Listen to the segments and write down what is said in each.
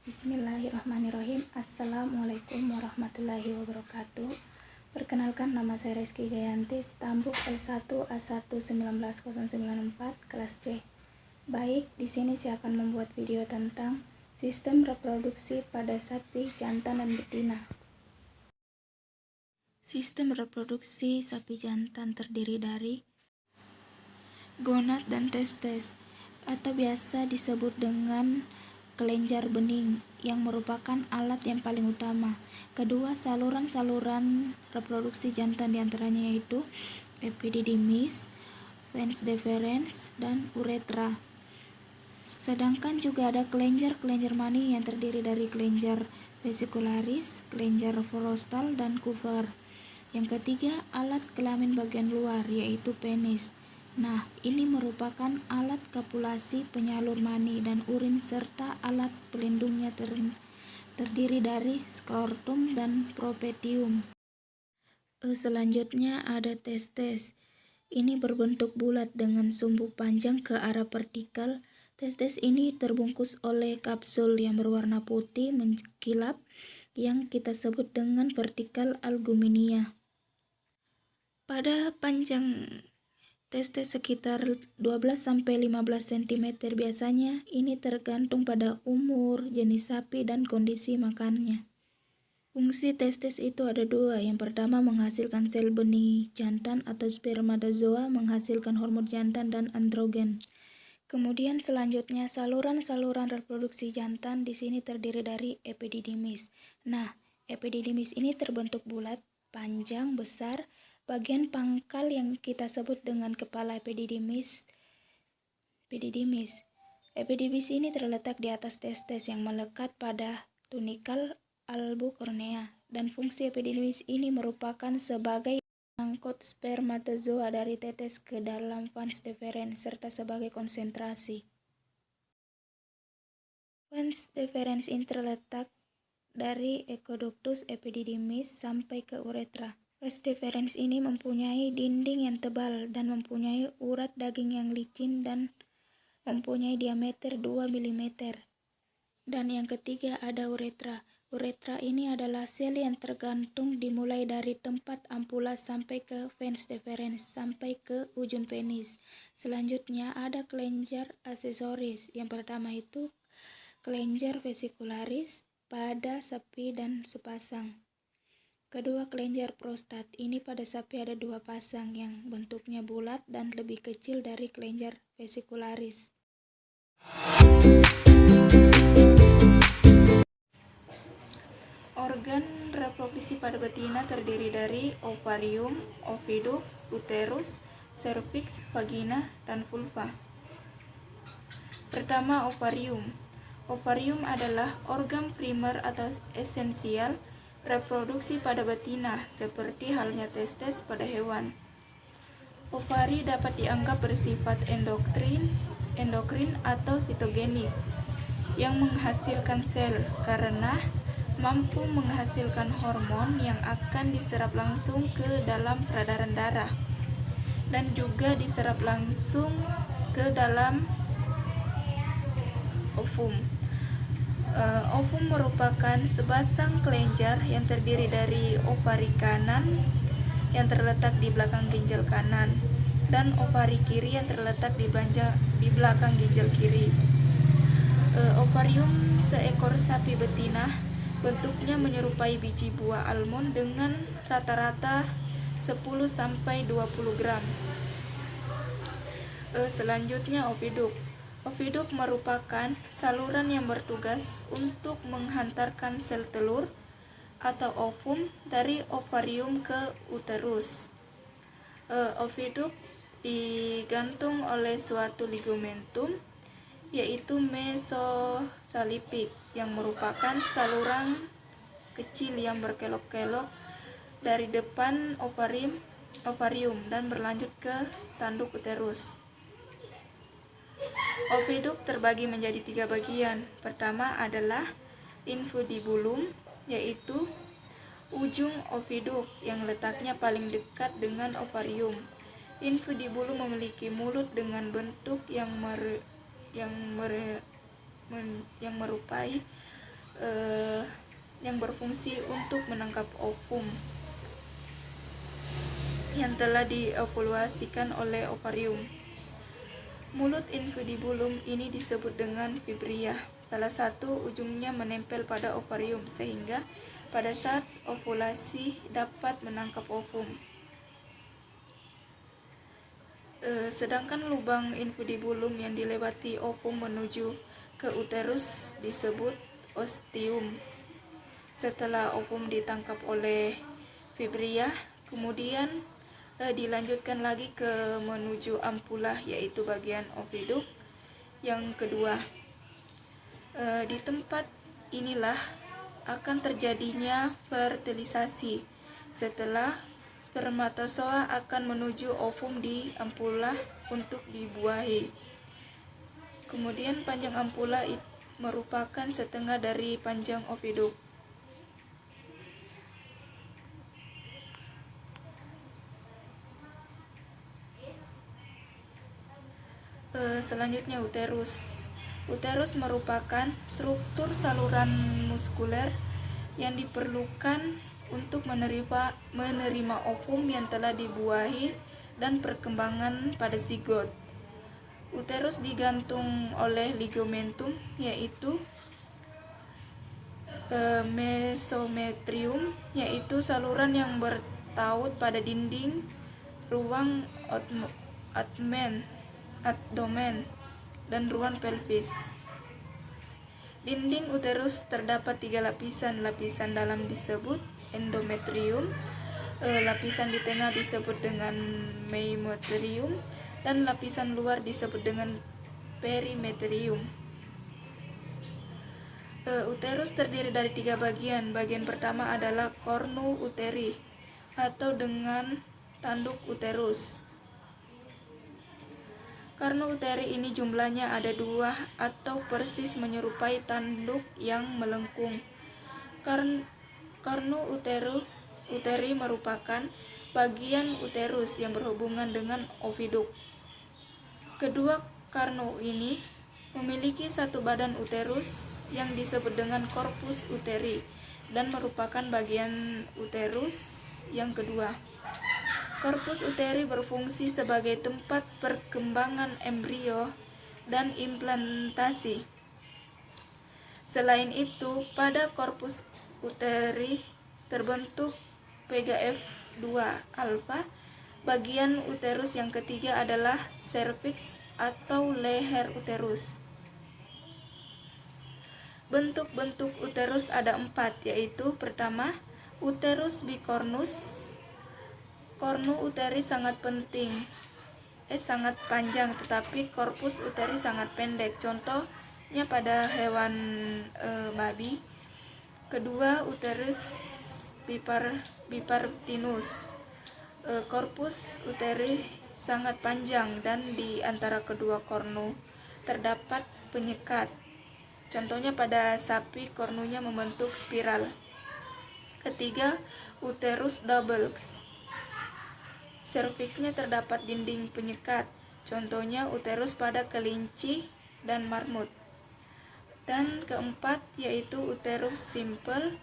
Bismillahirrahmanirrahim. Assalamualaikum warahmatullahi wabarakatuh. Perkenalkan, nama saya Reski Jayanti, Stambuk L1 A1 19094 kelas C. Baik, di sini saya akan membuat video tentang sistem reproduksi pada sapi jantan dan betina. Sistem reproduksi sapi jantan terdiri dari gonad dan testes, atau biasa disebut dengan kelenjar bening, yang merupakan alat yang paling utama. Kedua, saluran-saluran reproduksi jantan diantaranya yaitu epididymis, vas deferens, dan uretra. Sedangkan juga ada kelenjar mani yang terdiri dari kelenjar vesicularis, kelenjar prostal, dan kuver. Yang ketiga, alat kelamin bagian luar yaitu penis. Nah, ini merupakan alat kopulasi penyalur mani dan urin serta alat pelindungnya terdiri dari skrotum dan propetium. Selanjutnya ada testes. Ini berbentuk bulat dengan sumbu panjang ke arah vertikal. Testes ini terbungkus oleh kapsul yang berwarna putih mengkilap yang kita sebut dengan vertikal albuminia. Pada panjang testes sekitar 12-15 cm biasanya. Ini tergantung pada umur, jenis sapi, dan kondisi makannya. Fungsi testes itu ada dua. Yang pertama, menghasilkan sel benih jantan atau spermatozoa, menghasilkan hormon jantan dan androgen. Kemudian selanjutnya, saluran-saluran reproduksi jantan di sini terdiri dari epididymis. Nah, epididymis ini terbentuk bulat, panjang, besar. Bagian pangkal yang kita sebut dengan kepala epididymis. Epididymis ini terletak di atas testes yang melekat pada tunikal albucornea, dan fungsi epididymis ini merupakan sebagai pengangkut spermatozoa dari tetes ke dalam vas deferens serta sebagai konsentrasi. Vas deferens ini terletak dari ekoductus epididymis sampai ke uretra. Vas deferens ini mempunyai dinding yang tebal dan mempunyai urat daging yang licin dan mempunyai diameter 2 mm. Dan yang ketiga ada uretra. Uretra ini adalah sel yang tergantung dimulai dari tempat ampula sampai ke vas deferens sampai ke ujung penis. Selanjutnya ada kelenjar aksesoris. Yang pertama itu kelenjar vesicularis pada sapi dan sepasang. Kedua, kelenjar prostat. Ini pada sapi ada 2 pasang yang bentuknya bulat dan lebih kecil dari kelenjar vesicularis. Organ reproduksi pada betina terdiri dari ovarium, oviduk, uterus, cervix, vagina, dan vulva. Pertama, ovarium. Ovarium adalah organ primer atau esensial reproduksi pada betina, seperti halnya testes pada hewan. Ovari dapat dianggap bersifat endokrin atau sitogenik, yang menghasilkan sel karena mampu menghasilkan hormon yang akan diserap langsung ke dalam peredaran darah dan juga diserap langsung ke dalam ovum. Ovum merupakan sebasang kelenjar yang terdiri dari ovari kanan yang terletak di belakang ginjal kanan dan ovari kiri yang terletak di belakang ginjal kiri. Ovarium seekor sapi betina bentuknya menyerupai biji buah almond dengan rata-rata 10-20 gram. Selanjutnya oviduk. Oviduk merupakan saluran yang bertugas untuk menghantarkan sel telur atau ovum dari ovarium ke uterus. Oviduk digantung oleh suatu ligamentum yaitu mesosalpinx yang merupakan saluran kecil yang berkelok-kelok dari depan ovarium dan berlanjut ke tanduk uterus. Oviduk terbagi menjadi 3 bagian. Pertama adalah infundibulum, yaitu ujung oviduk yang letaknya paling dekat dengan ovarium. Infundibulum memiliki mulut dengan bentuk yang yang berfungsi untuk menangkap ovum yang telah dievaluasikan oleh ovarium. Mulut infundibulum ini disebut dengan fibria. Salah satu ujungnya menempel pada ovarium sehingga pada saat ovulasi dapat menangkap ovum. Sedangkan lubang infundibulum yang dilewati ovum menuju ke uterus disebut ostium. Setelah ovum ditangkap oleh fibria, kemudian dilanjutkan lagi ke menuju ampula, yaitu bagian oviduk yang kedua. Di tempat inilah akan terjadinya fertilisasi. Setelah spermatozoa akan menuju ovum di ampula untuk dibuahi. Kemudian panjang ampula merupakan setengah dari panjang oviduk. Selanjutnya uterus. Uterus merupakan struktur saluran muskuler yang diperlukan untuk menerima ovum yang telah dibuahi dan perkembangan pada zigot. Uterus digantung oleh ligamentum, yaitu mesometrium, yaitu saluran yang bertaut pada dinding ruang abdomen dan ruang pelvis. Dinding uterus terdapat 3 lapisan. Lapisan dalam disebut endometrium, lapisan di tengah disebut dengan mesometrium, dan lapisan luar disebut dengan perimetrium. Uterus terdiri dari 3 bagian. Bagian pertama adalah cornu uteri atau dengan tanduk uterus. Cornu uteri ini jumlahnya ada 2 atau persis menyerupai tanduk yang melengkung. Cornu uteri merupakan bagian uterus yang berhubungan dengan oviduk. Kedua cornu ini memiliki satu badan uterus yang disebut dengan corpus uteri dan merupakan bagian uterus yang kedua. Corpus uteri berfungsi sebagai tempat perkembangan embrio dan implantasi. Selain itu, pada corpus uteri terbentuk PGF2 alfa. Bagian uterus yang ketiga adalah serviks atau leher uterus. Bentuk-bentuk uterus ada 4, yaitu pertama, uterus bicornus. Cornu uteri sangat panjang, tetapi corpus uteri sangat pendek. Contohnya pada hewan babi. Kedua, uterus bipartinus. Corpus uteri sangat panjang dan di antara kedua kornu terdapat penyekat. Contohnya pada sapi, kornunya membentuk spiral. Ketiga, uterus doubles. Serviksnya terdapat dinding penyekat. Contohnya uterus pada kelinci dan marmut. Dan keempat yaitu uterus simple,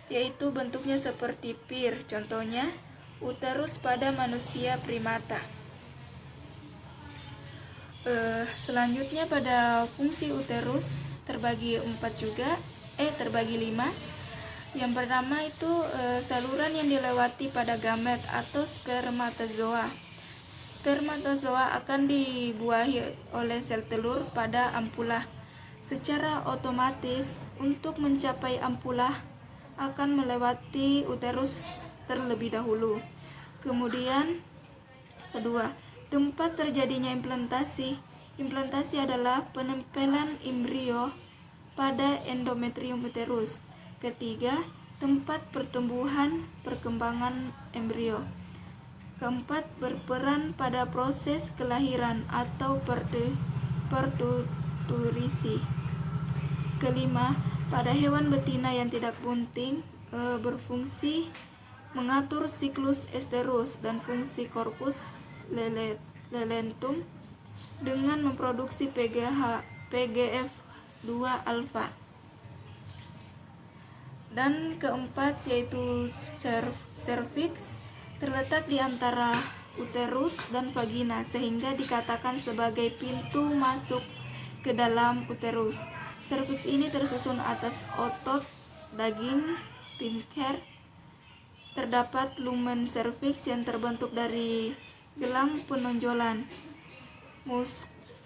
yaitu bentuknya seperti pir. Contohnya uterus pada manusia primata. Selanjutnya pada fungsi uterus terbagi 4 juga, terbagi 5. Yang pertama itu saluran yang dilewati pada gamet atau spermatozoa. Spermatozoa akan dibuahi oleh sel telur pada ampula. Secara otomatis untuk mencapai ampula akan melewati uterus terlebih dahulu. Kemudian kedua, tempat terjadinya implantasi. Implantasi adalah penempelan embrio pada endometrium uterus. Ketiga, tempat perkembangan embrio. Keempat, berperan pada proses kelahiran atau pertuturisi. Kelima, pada hewan betina yang tidak bunting, berfungsi mengatur siklus estrus dan fungsi corpus luteum dengan memproduksi PGF 2 alfa. Dan keempat yaitu cervix, terletak di antara uterus dan vagina sehingga dikatakan sebagai pintu masuk ke dalam uterus. Cervix ini tersusun atas otot daging sphincter. Terdapat lumen cervix yang terbentuk dari gelang penonjolan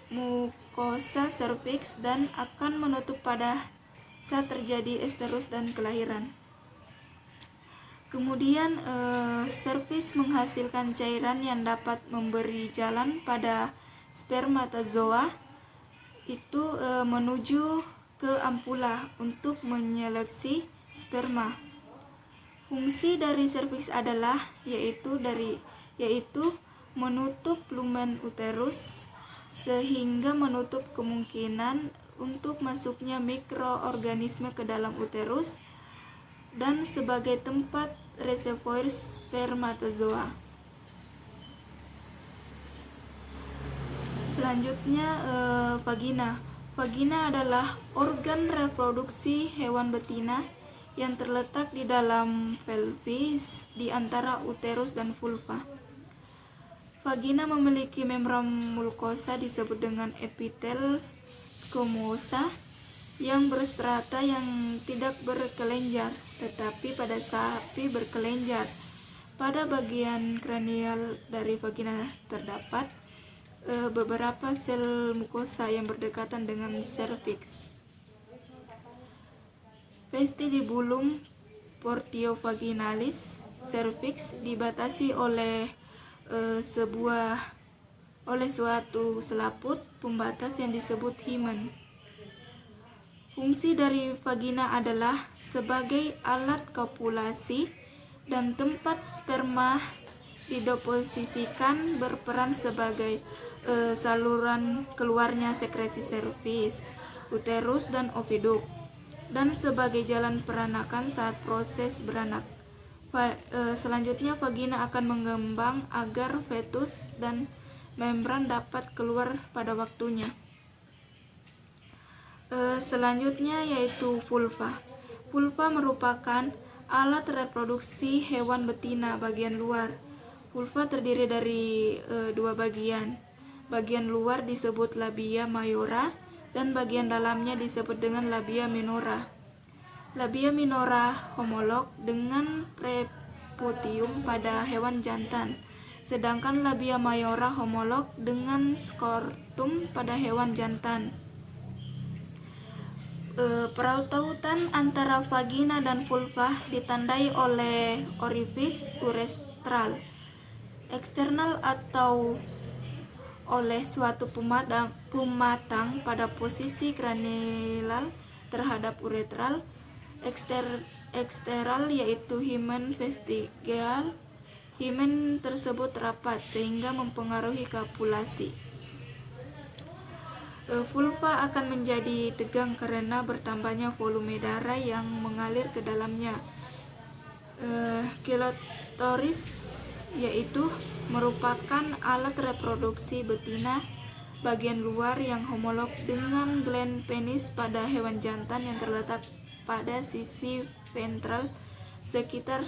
mukosa cervix dan akan menutup pada saat terjadi esterus dan kelahiran. Kemudian cervix menghasilkan cairan yang dapat memberi jalan pada spermatozoa itu menuju ke ampula untuk menyeleksi sperma. Fungsi dari cervix adalah yaitu menutup lumen uterus sehingga menutup kemungkinan untuk masuknya mikroorganisme ke dalam uterus dan sebagai tempat reservoir spermatozoa. Selanjutnya vagina. Vagina adalah organ reproduksi hewan betina yang terletak di dalam pelvis di antara uterus dan vulva. Vagina memiliki membran mukosa disebut dengan epitel squamosa yang berstrata yang tidak berkelenjar, tetapi pada sapi berkelenjar. Pada bagian kranial dari vagina terdapat beberapa sel mukosa yang berdekatan dengan cervix. Vestibulum portiovaginalis cervix dibatasi oleh suatu selaput pembatas yang disebut hymen. Fungsi dari vagina adalah sebagai alat kopulasi dan tempat sperma dideposisikan, berperan sebagai saluran keluarnya sekresi cervix, uterus dan oviduk, dan sebagai jalan peranakan saat proses beranak. Selanjutnya vagina akan mengembang agar fetus dan membran dapat keluar pada waktunya. Selanjutnya yaitu vulva. Vulva merupakan alat reproduksi hewan betina bagian luar. Vulva terdiri dari dua bagian. Bagian luar disebut labia majora dan bagian dalamnya disebut dengan labia minora. Labia minora homolog dengan preputium pada hewan jantan, sedangkan labia majora homolog dengan scrotum pada hewan jantan. Perautan antara vagina dan vulva ditandai oleh orifis uretral eksternal atau oleh suatu pematang pada posisi kranial terhadap uretral. Eksteral yaitu hymen vestigial. Hymen tersebut rapat sehingga mempengaruhi kopulasi. Vulva akan menjadi tegang karena bertambahnya volume darah yang mengalir ke dalamnya. Klitoris yaitu merupakan alat reproduksi betina bagian luar yang homolog dengan gland penis pada hewan jantan yang terletak pada sisi ventral sekitar